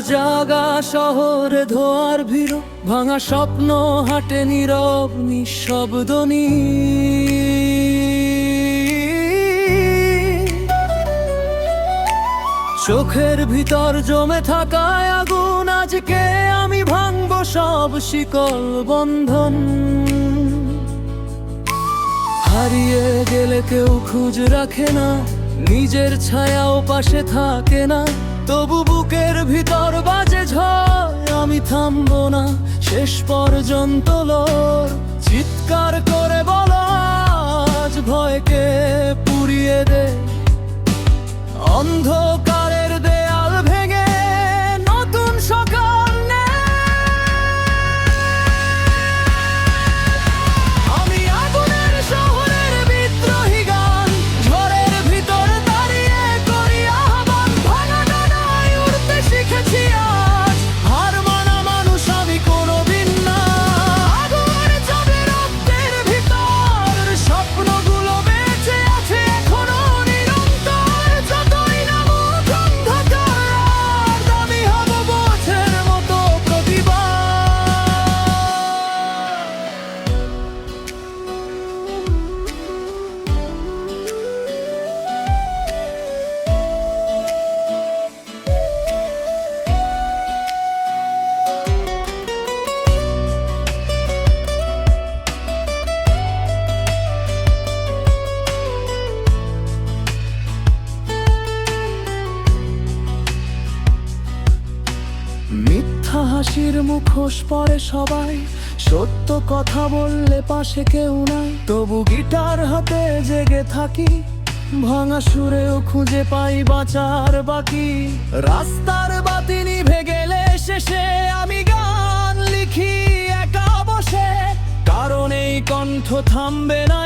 জাগা শহরে ধোয়ার ভিড়, ভাঙা স্বপ্ন হাটে নীরব নিঃশব্দনী। চোখের ভিতর জমে থাকায় আগুন, আজকে আমি ভাঙবো সব শিকল বন্ধন। হারিয়ে গেলে কেউ খোঁজ রাখে না, নিজের ছায়াও পাশে থাকে না, তবু বুকের ভিতর বাজে ঝড়, আমি থামবো না শেষ পর্যন্ত লড়। চিৎকার করে বলো আজ ভয়কে পুড়িয়ে দে, অন্ধকারের দেয়াল ভেঙে নতুন সকাল নে। আমি আগুনের শহরের বিদ্রোহী গান, ঝড়ের ভিতর দাঁড়িয়ে করি আহ্বান। ভাঙা ডানায় উড়তে শিখেছি আজ, হার মানা মানুষ আমি কোনোদিন না। আগুন যাবে রক্তের ভিতর, স্বপ্নগুলো বেঁচে আছে এখনো নিরন্তর। যতই নামুক অন্ধকার, আমি হব বোঝের মতো প্রতিবার। মিথ্যা হাসির মুখোশ পরে সবাই, সত্য কথা বললে পাশে কেউ নাই, তবু গিটার হাতে জেগে থাকি, ভাঙা সুরেও খুঁজে পাই বাঁচার বাকি। রাস্তার বাতি নিভে গেলে শেষে আমি গান লিখি একা বসে, কারণ এই কণ্ঠ থামবে না।